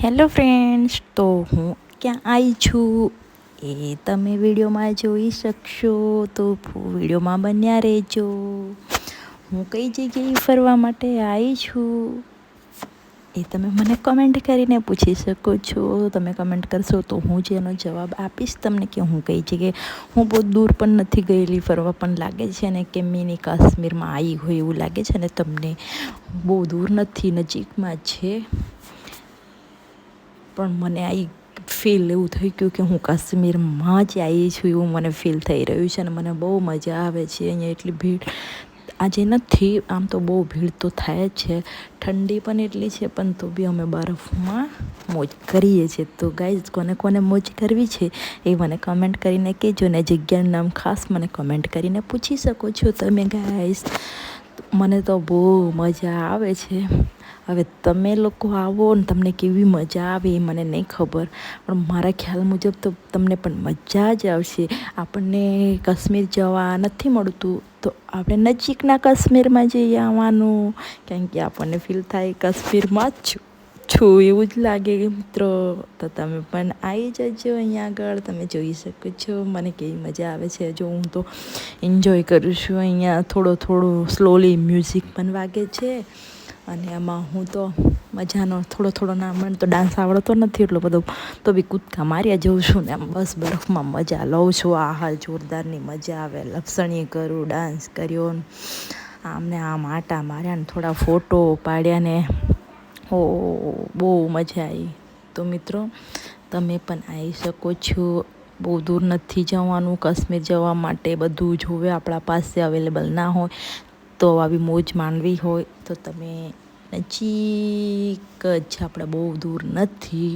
Hello friends, તો હું ક્યાં આવી છું એ તમે વિડીયોમાં જોઈ શકશો, તો વિડીયોમાં બન્યા રહેજો. હું કઈ જગ્યાએ ફરવા માટે આવી છું એ તમે મને કમેન્ટ કરીને પૂછી શકો છો. તમે કમેન્ટ કરશો તો હું જ એનો જવાબ આપીશ તમને કે હું કઈ જગ્યાએ. હું બહુ દૂર પણ નથી ગયેલી, ફરવા પણ લાગે છે ને કે મિની કાશ્મીરમાં આવી હોય એવું લાગે છે ને તમને. બહુ દૂર નથી, નજીકમાં છે, પણ મને આ ફીલ એવું થઈ ગયું કે હું કાશ્મીરમાં જ આવી છું એવું મને ફીલ થઈ રહ્યું છે. અને મને બહુ મજા આવે છે. અહીંયા એટલી ભીડ આજે નથી, આમ તો બહુ ભીડ તો થાય જ છે, ઠંડી પણ એટલી છે, પણ તો બી અમે બરફમાં મોજ કરીએ છીએ. તો ગાઈઝ, કોને કોને મોજ કરવી છે એ મને કમેન્ટ કરીને કહેજો ને જગ્યાનું નામ ખાસ મને કમેન્ટ કરીને પૂછી શકો છો તમે ગાઈઝ. મને તો બહુ મજા આવે છે. હવે તમે લોકો આવો ને તમને કેવી મજા આવે એ મને નહીં ખબર, પણ મારા ખ્યાલ મુજબ તો તમને પણ મજા જ આવશે. આપણને કાશ્મીર જવા નથી મળતું તો આપણે નજીકના કાશ્મીરમાં જઈ આવવાનું, કારણ કે આપણને ફીલ થાય કાશ્મીરમાં જ છું એવું જ લાગે મિત્રો. તો તમે પણ આવી જજો અહીંયા આગળ. તમે જોઈ શકો છો મને કેવી મજા આવે છે. જો હું તો એન્જોય કરું છું. અહીંયા થોડો સ્લોલી મ્યુઝિક પણ વાગે છે, અને આમાં હું તો મજાનો થોડો ના મને તો ડાન્સ આવડતો નથી એટલો બધો, તો બી કૂદકા માર્યા જઉં છું ને આમ બસ બરફમાં મજા લઉં છું. આ હાલ જોરદારની મજા આવે, લપસણી કરું, ડાન્સ કર્યો, આમને આમ આટા માર્યા ને થોડા ફોટો પાડ્યા ને બહુ મજા આવી. તો મિત્રો, તમે પણ આવી શકો છો. બહુ દૂર નથી જવાનું કાશ્મીર જવા માટે. બધું જોવે આપણા પાસે અવેલેબલ ના હોય, તો આવી મોજ માણવી હોય તો તમે નજીક જ, આપણે બહુ દૂર નથી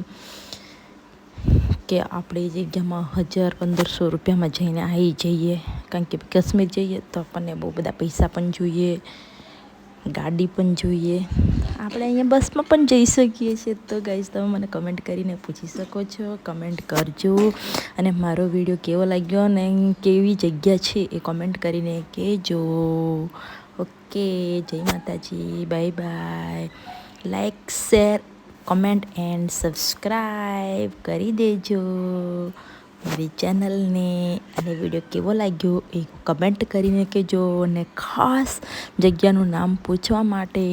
કે આપણે એ જગ્યામાં 1000-1500 રૂપિયામાં જઈને આવી જઈએ. કારણ કે કાશ્મીર જઈએ તો આપણને બહુ બધા પૈસા પણ જોઈએ, ગાડી પણ જોઈએ. આપણે અહીંયા બસમાં પણ જઈ શકીએ છીએ. તો ગાઈઝ, તમે મને કમેન્ટ કરીને પૂછી શકો છો, કમેન્ટ કરજો. અને મારો વિડીયો કેવો લાગ્યો ને કેવી જગ્યા છે એ કમેન્ટ કરીને કહેજો. ઓકે, જય માતાજી, bye bye. Like, share, comment and subscribe કરી દેજો મારી ચેનલને. અને વિડીયો કેવો લાગ્યો એ કમેન્ટ કરીને કહેજો. અને ખાસ જગ્યાનું નામ પૂછવા માટે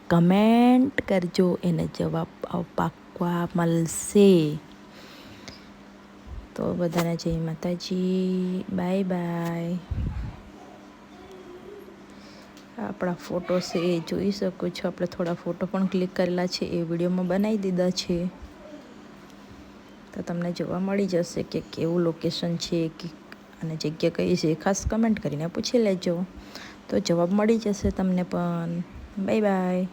કમેન્ટ કરજો, એને જવાબ પાક્કા મળશે. તો બધાને જય માતાજી, બાય બાય. આપણા ફોટો છે એ જોઈ શકો છો. આપણે થોડા ફોટો પણ ક્લિક કરેલા છે, એ વિડીયોમાં બનાવી દીધા છે. તો તમને જોવા મળી જશે કે કેવું લોકેશન છે અને જગ્યા કઈ છે. ખાસ કમેન્ટ કરીને પૂછી લેજો, તો જવાબ મળી જશે તમને પણ. Bye bye.